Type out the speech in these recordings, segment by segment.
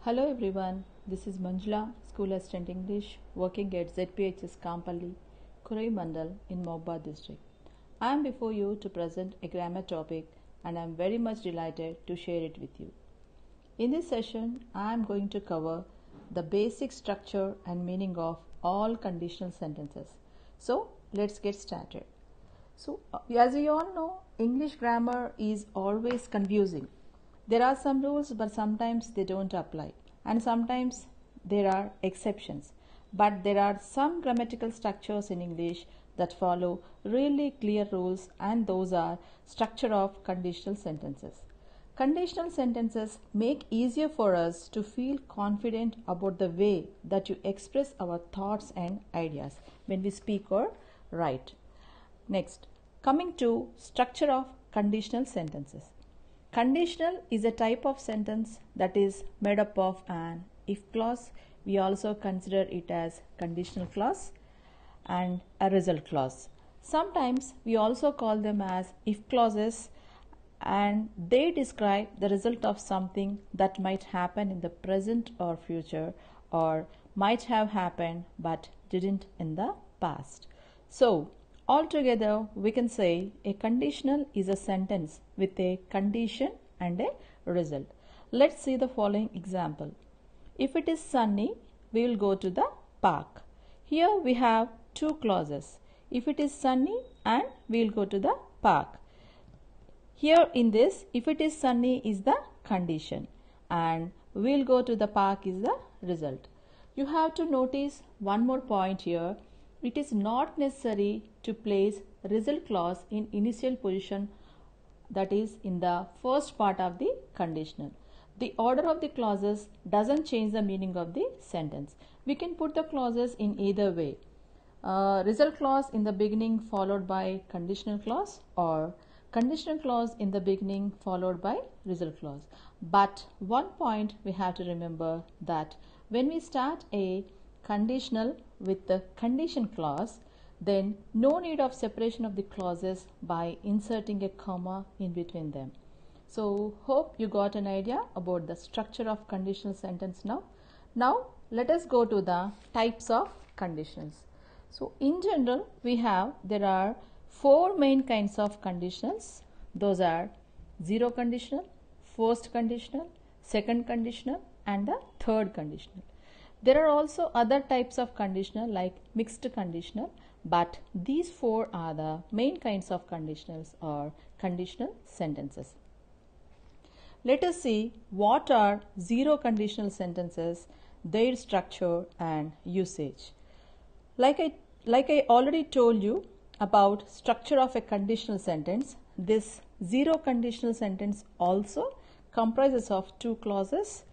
Hello everyone, this is Manjula, School Assistant English, working at ZPHS Kampalli, Kurai Mandal in Mohbad district. I am before you to present a grammar topic and I am very much delighted to share it with you. In this session, I am going to cover the basic structure and meaning of all conditional sentences. So, let's get started. So, as you all know, English grammar is always confusing. There are some rules, but sometimes they don't apply, and sometimes there are exceptions. But there are some grammatical structures in English that follow really clear rules, and those are structure of conditional sentences. Conditional sentences make easier for us to feel confident about the way that you express our thoughts and ideas when we speak or write. Next, coming to structure of conditional sentences. Conditional is a type of sentence that is made up of an if clause. We also consider it as conditional clause and a result clause. Sometimes we also call them as if clauses, and they describe the result of something that might happen in the present or future, or might have happened but didn't in the past. So, altogether, we can say a conditional is a sentence with a condition and a result. Let's see the following example. If it is sunny, we will go to the park. Here we have two clauses. If it is sunny and we will go to the park. Here in this, if it is sunny is the condition and we will go to the park is the result. You have to notice one more point here. It is not necessary to place result clause in initial position, that is in the first part of the conditional. The order of the clauses doesn't change the meaning of the sentence. We can put the clauses in either way. Result clause in the beginning followed by conditional clause, or conditional clause in the beginning followed by result clause. But one point we have to remember, that when we start a conditional with the condition clause, then no need of separation of the clauses by inserting a comma in between them. So, hope you got an idea about the structure of conditional sentence now. Now, let us go to the types of conditionals. So, in general, there are four main kinds of conditionals. Those are zero conditional, first conditional, second conditional, and the third conditional. There are also other types of conditional like mixed conditional, but these four are the main kinds of conditionals or conditional sentences. Let us see what are zero conditional sentences, their structure and usage. Like I already told you about structure of a conditional sentence, this zero conditional sentence also comprises of two clauses,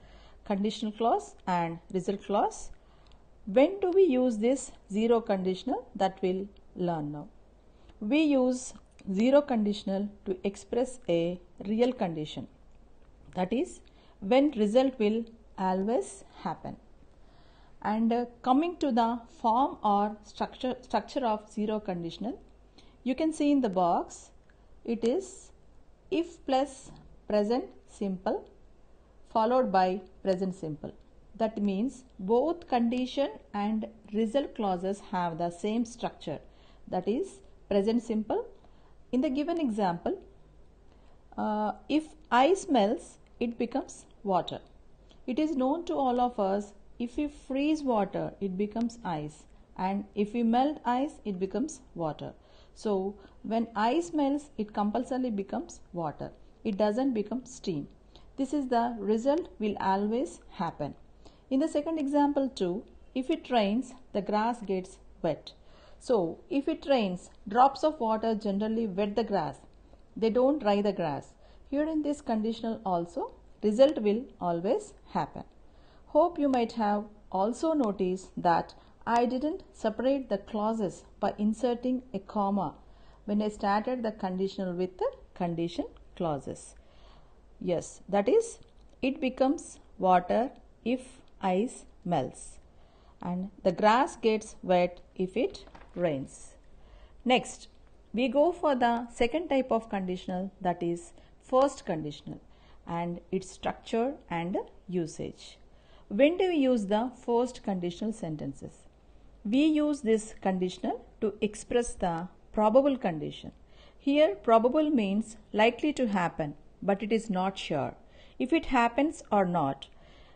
conditional clause and result clause. When do we use this zero conditional? That we'll learn now. We use zero conditional to express a real condition, that is when result will always happen. And coming to the form or structure of zero conditional, you can see in the box it is if plus present simple followed by present simple. That means both condition and result clauses have the same structure, that is present simple. In the given example, if ice melts, it becomes water. It is known to all of us, if we freeze water, it becomes ice, and if we melt ice, it becomes water. So, when ice melts, it compulsorily becomes water. It doesn't become steam. This is the result will always happen. In the second example too, if it rains, the grass gets wet. So, if it rains, drops of water generally wet the grass. They don't dry the grass. Here in this conditional also, result will always happen. Hope you might have also noticed that I didn't separate the clauses by inserting a comma when I started the conditional with the condition clauses. Yes, that is, it becomes water if ice melts, and the grass gets wet if it rains. Next, we go for the second type of conditional, that is first conditional, and its structure and usage. when do we use the first conditional sentences? We use this conditional to express the probable condition. Here probable means likely to happen, but it is not sure if it happens or not.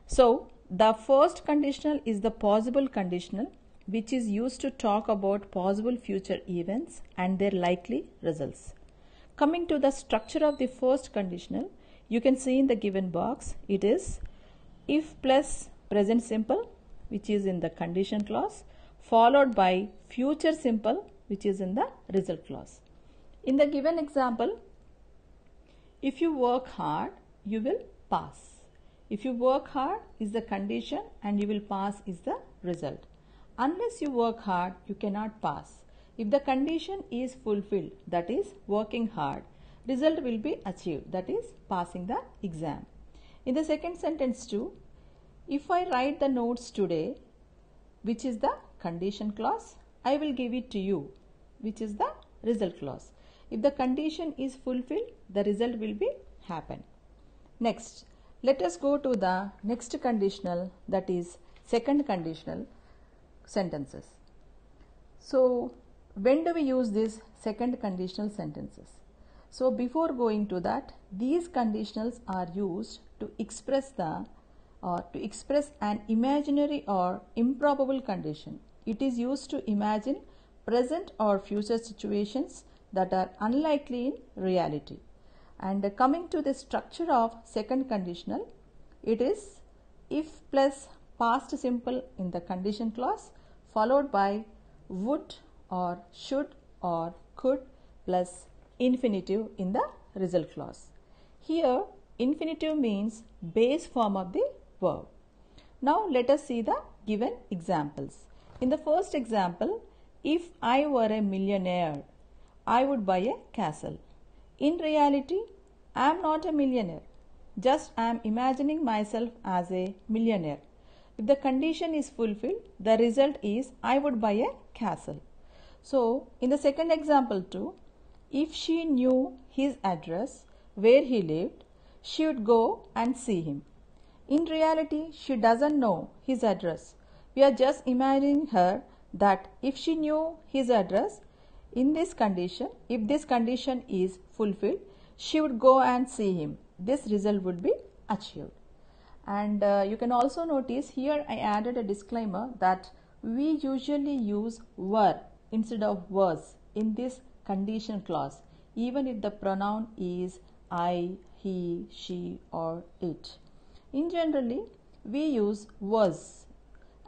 So the first conditional is the possible conditional, which is used to talk about possible future events and their likely results. Coming to the structure of the first conditional, you can see in the given box, it is if plus present simple, which is in the condition clause, followed by future simple, which is in the result clause. In the given example, if you work hard, you will pass. If you work hard is the condition and you will pass is the result. Unless you work hard, you cannot pass. If the condition is fulfilled, that is working hard, result will be achieved, that is passing the exam. In the second sentence too, if I write the notes today, which is the condition clause, I will give it to you, which is the result clause. If the condition is fulfilled, the result will be happen. Next, let us go to the next conditional, that is second conditional sentences. So when do we use these second conditional sentences? So before going to that, these conditionals are used to express an imaginary or improbable condition. It is used to imagine present or future situations that are unlikely in reality. And coming to the structure of second conditional, it is if plus past simple in the condition clause, followed by would or should or could plus infinitive in the result clause. Here infinitive means base form of the verb. Now let us see the given examples. In the first example, if I were a millionaire, I would buy a castle. In reality, I am not a millionaire. Just I am imagining myself as a millionaire. If the condition is fulfilled, the result is I would buy a castle. So in the second example too, if she knew his address where he lived, she would go and see him. In reality, she doesn't know his address. We are just imagining her that if she knew his address, in this condition, if this condition is fulfilled, she would go and see him. This result would be achieved. And you can also notice here I added a disclaimer that we usually use were instead of was in this condition clause, even if the pronoun is I, he, she or it. In generally, we use was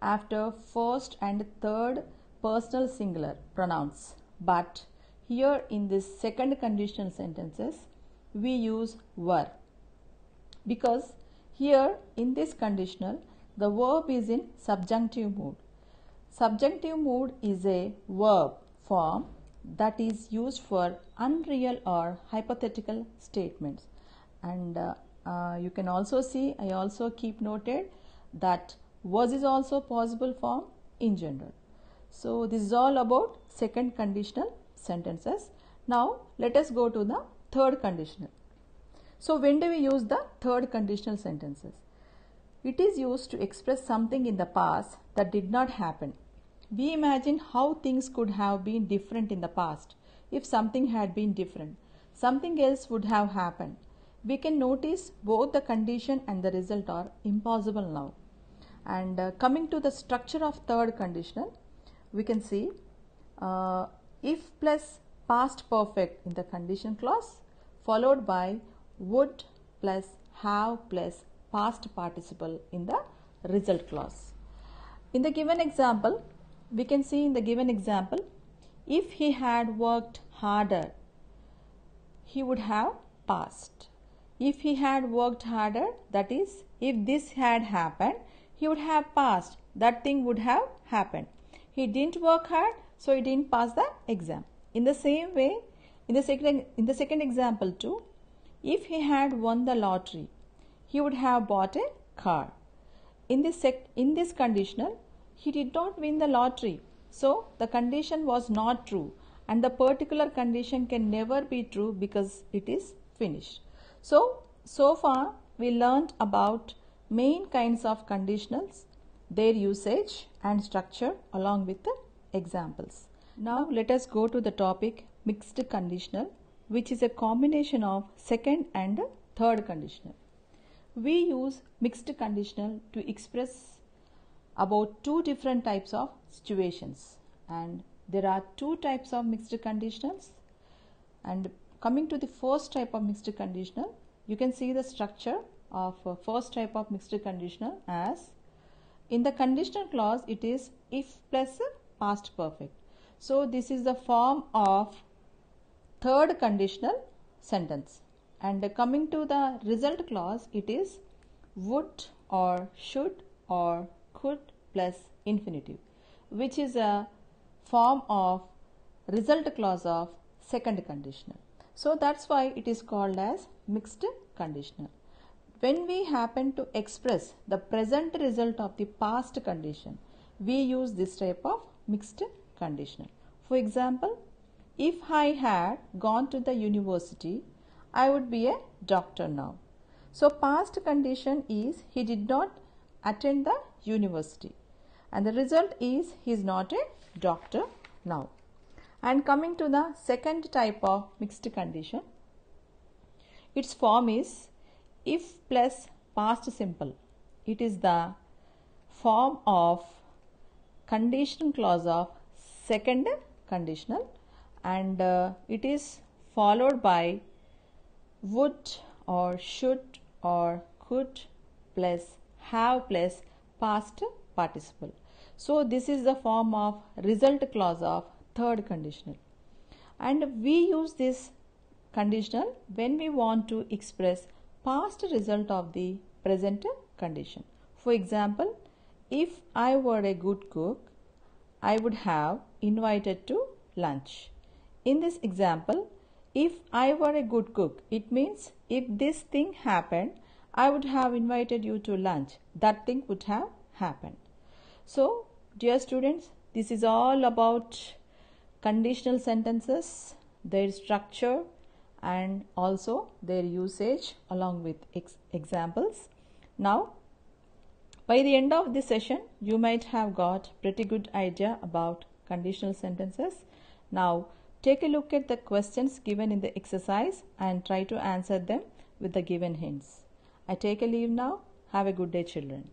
after first and third personal singular pronouns, but here in this second conditional sentences, we use were, because here in this conditional, the verb is in subjunctive mood. Subjunctive mood is a verb form that is used for unreal or hypothetical statements. And you can also see, I also keep noted that was is also possible form in general. So this is all about second conditional sentences. Now let us go to the third conditional. So when do we use the third conditional sentences? It is used to express something in the past that did not happen. We imagine how things could have been different in the past. If something had been different, something else would have happened. We can notice both the condition and the result are impossible now. And coming to the structure of third conditional, we can see if plus past perfect in the condition clause, followed by would plus have plus past participle in the result clause. In the given example, we can see in the given example, if he had worked harder, he would have passed. If he had worked harder, that is, if this had happened, he would have passed. That thing would have happened. He didn't work hard, so he didn't pass the exam. In the same way, in the second example too, if he had won the lottery, he would have bought a car. In this conditional, he did not win the lottery, so the condition was not true, and the particular condition can never be true because it is finished. So far we learned about main kinds of conditionals, their usage and structure along with the examples. Now let us go to the topic mixed conditional, which is a combination of second and third conditional. We use mixed conditional to express about two different types of situations, and there are two types of mixed conditionals. And coming to the first type of mixed conditional, you can see the structure of first type of mixed conditional as in the conditional clause it is if plus past perfect. So this is the form of third conditional sentence, and coming to the result clause it is would or should or could plus infinitive, which is a form of result clause of second conditional. So that's why it is called as mixed conditional. When we happen to express the present result of the past condition, we use this type of mixed conditional. For example, if I had gone to the university, I would be a doctor now. So past condition is he did not attend the university, and the result is he is not a doctor now. And coming to the second type of mixed condition, its form is if plus past simple. It is the form of conditional clause of second conditional, and it is followed by would or should or could plus have plus past participle. So this is the form of result clause of third conditional, and we use this conditional when we want to express past result of the present condition. For example, if I were a good cook, I would have invited to lunch. In this example, if I were a good cook, it means if this thing happened, I would have invited you to lunch. That thing would have happened. So, dear students, this is all about conditional sentences, their structure and also their usage along with examples. Now, by the end of this session, you might have got pretty good idea about conditional sentences. Now, take a look at the questions given in the exercise and try to answer them with the given hints. I take a leave now. Have a good day, children.